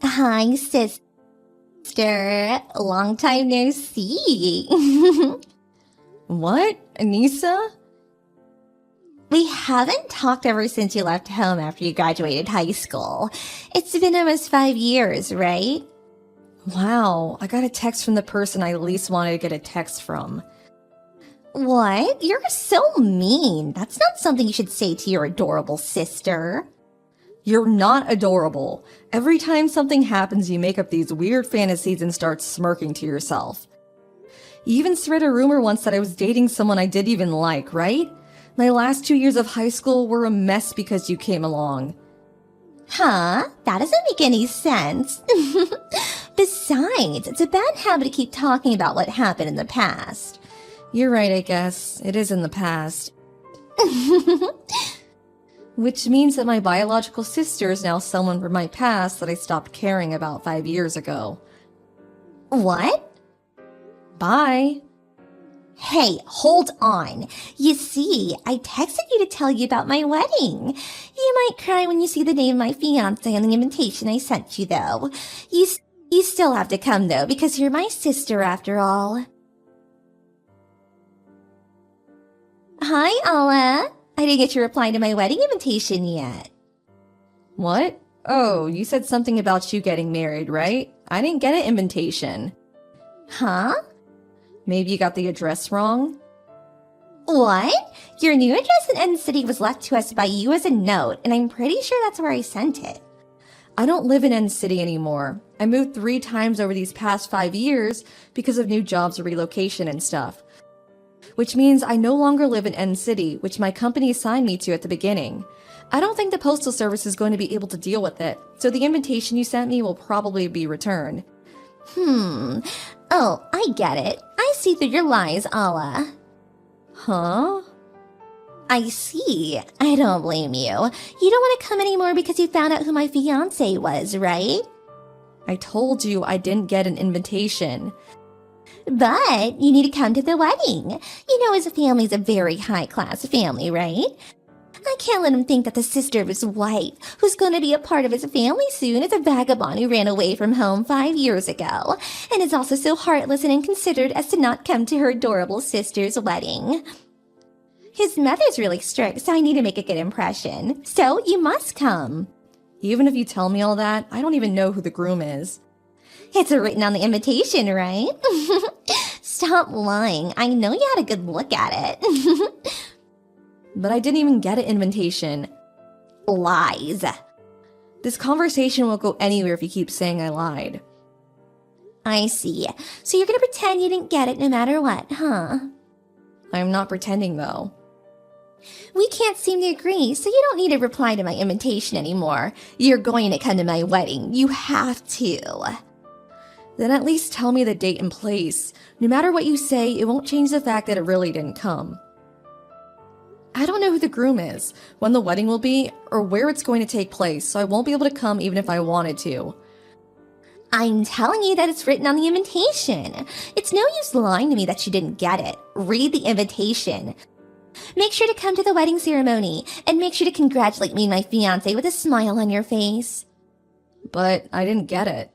Hi, sister. Long time no see. What? Anissa? We haven't talked ever since you left home after you graduated high school. It's been almost 5 years, right? Wow, I got a text from the person I least wanted to get a text from. What? You're so mean. That's not something you should say to your adorable sister. You're not adorable. Every time something happens, you make up these weird fantasies and start smirking to yourself. You even spread a rumor once that I was dating someone I didn't even like, right? My last 2 years of high school were a mess because you came along. Huh? That doesn't make any sense. Besides, it's a bad habit to keep talking about what happened in the past. You're right, I guess. It is in the past. Which means that my biological sister is now someone from my past that I stopped caring about 5 years ago. What? Bye. Hey, hold on. You see, I texted you to tell you about my wedding. You might cry when you see the name of my fiancé on the invitation I sent you, though. You still have to come, though, because you're my sister after all. Hi, Alla. I didn't get your reply to my wedding invitation yet. What? Oh, you said something about you getting married, right? I didn't get an invitation. Huh? Maybe you got the address wrong? What? Your new address in End City was left to us by you as a note, and I'm pretty sure that's where I sent it. I don't live in End City anymore. I moved 3 times over these past 5 years because of new jobs or relocation and stuff. Which means I no longer live in End City, which my company assigned me to at the beginning. I don't think the Postal Service is going to be able to deal with it, so the invitation you sent me will probably be returned. Oh, I get it. I see through your lies, Alla. Huh? I see. I don't blame you. You don't want to come anymore because you found out who my fiancé was, right? I told you I didn't get an invitation. But you need to come to the wedding. You know his family's a very high-class family, right? I can't let him think that the sister of his wife, who's going to be a part of his family soon, is a vagabond who ran away from home 5 years ago, and is also so heartless and inconsiderate as to not come to her adorable sister's wedding. His mother's really strict, so I need to make a good impression. So you must come. Even if you tell me all that, I don't even know who the groom is. It's written on the invitation, right? Stop lying. I know you had a good look at it. But I didn't even get an invitation. Lies. This conversation won't go anywhere if you keep saying I lied. I see. So you're gonna pretend you didn't get it no matter what, huh? I'm not pretending though. We can't seem to agree, so you don't need to reply to my invitation anymore. You're going to come to my wedding. You have to. Then at least tell me the date and place. No matter what you say, it won't change the fact that it really didn't come. I don't know who the groom is, when the wedding will be, or where it's going to take place, so I won't be able to come even if I wanted to. I'm telling you that it's written on the invitation. It's no use lying to me that you didn't get it. Read the invitation. Make sure to come to the wedding ceremony, and make sure to congratulate me and my fiancé with a smile on your face. But I didn't get it.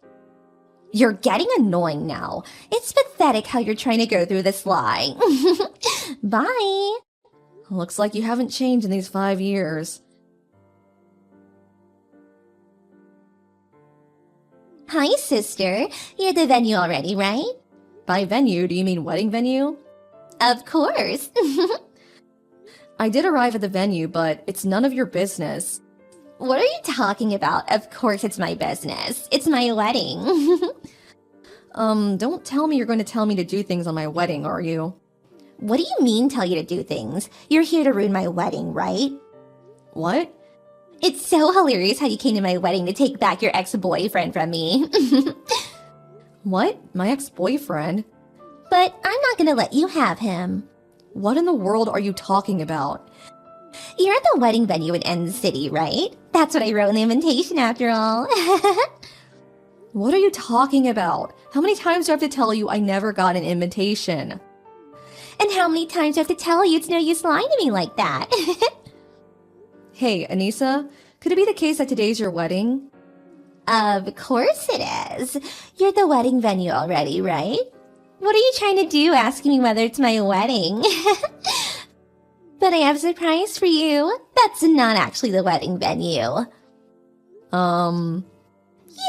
You're getting annoying now. It's pathetic how you're trying to go through this lie. Bye. Looks like you haven't changed in these 5 years. Hi, sister. You're at the venue already, right? By venue, do you mean wedding venue? Of course. I did arrive at the venue, but it's none of your business. What are you talking about? Of course it's my business. It's my wedding. Don't tell me you're going to tell me to do things on my wedding, are you? What do you mean tell you to do things? You're here to ruin my wedding, right? What? It's so hilarious how you came to my wedding to take back your ex-boyfriend from me. What? My ex-boyfriend? But I'm not gonna let you have him. What in the world are you talking about? You're at the wedding venue in End City, right? That's what I wrote in the invitation after all. What are you talking about? How many times do I have to tell you I never got an invitation? And how many times do I have to tell you it's no use lying to me like that? Hey, Anissa, could it be the case that today's your wedding? Of course it is. You're the wedding venue already, right? What are you trying to do asking me whether it's my wedding? But I have a surprise for you. That's not actually the wedding venue. You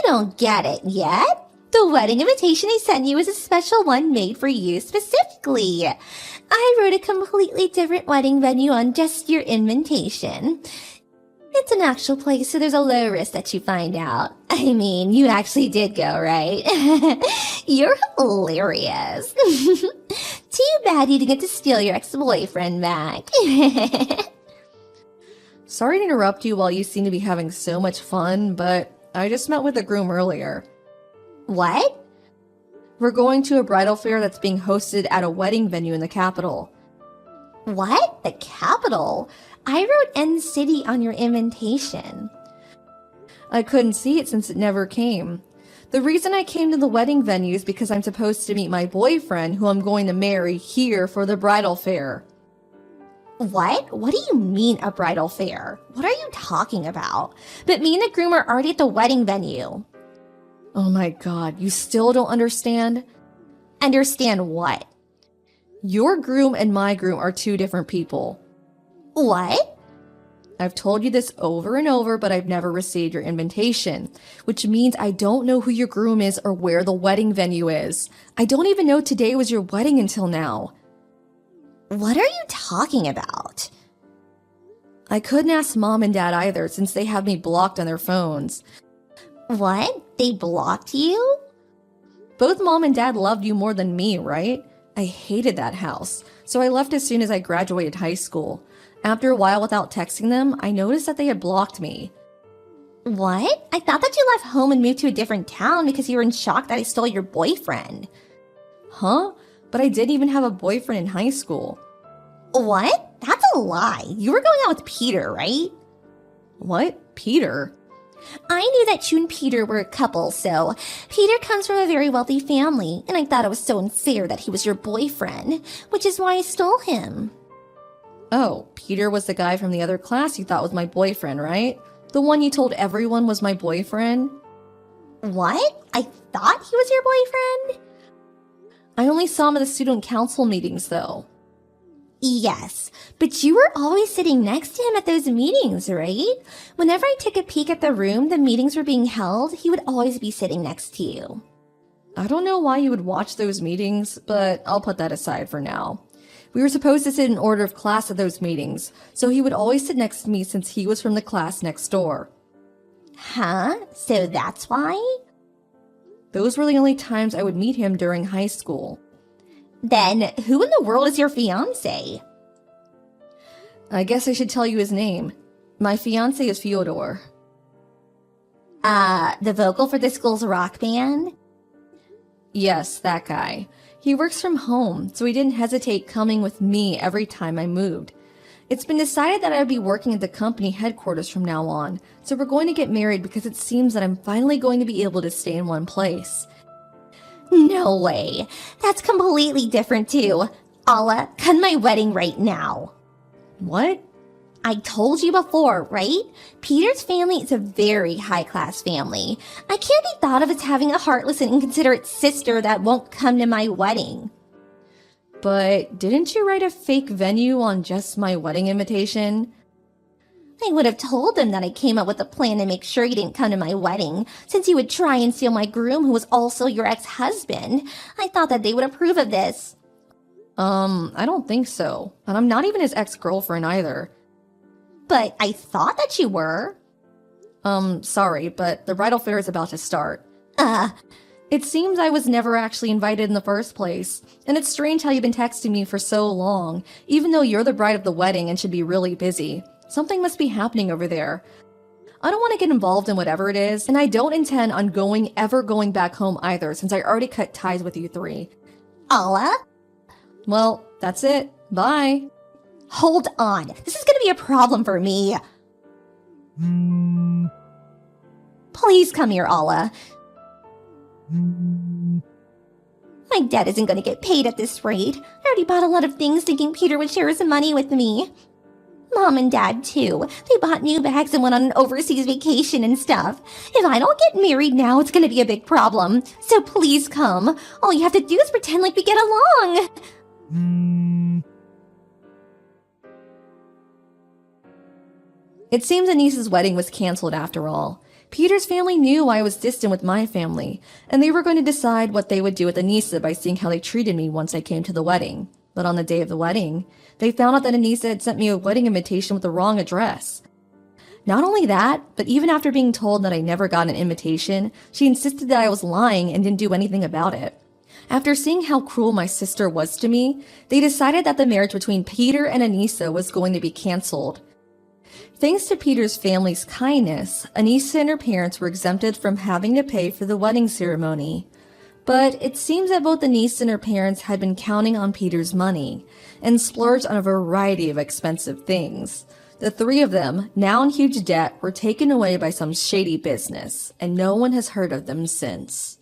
don't get it yet? The wedding invitation I sent you is a special one made for you specifically. I wrote a completely different wedding venue on just your invitation. It's an actual place, so there's a low risk that you find out. I mean, you actually did go, right? You're hilarious. Too bad you didn't get to steal your ex-boyfriend back. Sorry to interrupt you while you seem to be having so much fun, but I just met with the groom earlier. What? We're going to a bridal fair that's being hosted at a wedding venue in the capital. What? The capital? I wrote N City on your invitation. I couldn't see it since it never came. The reason I came to the wedding venue is because I'm supposed to meet my boyfriend, who I'm going to marry, here for the bridal fair. What? What do you mean a bridal fair? What are you talking about? But me and the groom are already at the wedding venue. Oh my god, you still don't understand? Understand what? Your groom and my groom are two different people. What? I've told you this over and over, but I've never received your invitation, which means I don't know who your groom is or where the wedding venue is. I don't even know today was your wedding until now. What are you talking about? I couldn't ask mom and dad either since they have me blocked on their phones. What? They blocked you? Both mom and dad loved you more than me, right? I hated that house, so I left as soon as I graduated high school. After a while without texting them, I noticed that they had blocked me. What? I thought that you left home and moved to a different town because you were in shock that I stole your boyfriend. Huh? But I didn't even have a boyfriend in high school. What? That's a lie. You were going out with Peter, right? What? Peter? I knew that you and Peter were a couple, so Peter comes from a very wealthy family, and I thought it was so unfair that he was your boyfriend, which is why I stole him. Oh, Peter was the guy from the other class you thought was my boyfriend, right? The one you told everyone was my boyfriend? What? I thought he was your boyfriend? I only saw him at the student council meetings, though. Yes, but you were always sitting next to him at those meetings, right? Whenever I took a peek at the room the meetings were being held, he would always be sitting next to you. I don't know why you would watch those meetings, but I'll put that aside for now. We were supposed to sit in order of class at those meetings, so he would always sit next to me since he was from the class next door. Huh? So that's why? Those were the only times I would meet him during high school. Then who in the world is your fiancé? I guess I should tell you his name. My fiancé is Fyodor. The vocal for the school's rock band? Yes, that guy. He works from home, so he didn't hesitate coming with me every time I moved. It's been decided that I would be working at the company headquarters from now on, so we're going to get married because it seems that I'm finally going to be able to stay in one place. No way. That's completely different too. Allah, cut my wedding right now. What? I told you before, right? Peter's family is a very high-class family. I can't be thought of as having a heartless and inconsiderate sister that won't come to my wedding. But didn't you write a fake venue on just my wedding invitation? I would have told them that I came up with a plan to make sure you didn't come to my wedding, since you would try and steal my groom who was also your ex-husband. I thought that they would approve of this. I don't think so. And I'm not even his ex-girlfriend either. But I thought that you were. Sorry, but the bridal fair is about to start. It seems I was never actually invited in the first place, and it's strange how you've been texting me for so long, even though you're the bride of the wedding and should be really busy. Something must be happening over there. I don't want to get involved in whatever it is, and I don't intend on ever going back home either, since I already cut ties with you three. Allah? Well, that's it. Bye. Hold on. This is gonna be a problem for me. Please come here, Allah. My dad isn't gonna get paid at this rate. I already bought a lot of things thinking Peter would share his money with me. Mom and Dad, too. They bought new bags and went on an overseas vacation and stuff. If I don't get married now, it's gonna be a big problem. So please come. All you have to do is pretend like we get along. It seems Anissa's wedding was canceled after all. Peter's family knew I was distant with my family, and they were going to decide what they would do with Anissa by seeing how they treated me once I came to the wedding. But on the day of the wedding, they found out that Anissa had sent me a wedding invitation with the wrong address. Not only that, but even after being told that I never got an invitation, she insisted that I was lying and didn't do anything about it. After seeing how cruel my sister was to me, they decided that the marriage between Peter and Anissa was going to be canceled. Thanks to Peter's family's kindness, Anissa and her parents were exempted from having to pay for the wedding ceremony. But it seems that both Anissa and her parents had been counting on Peter's money and splurged on a variety of expensive things. The three of them, now in huge debt, were taken away by some shady business, and no one has heard of them since.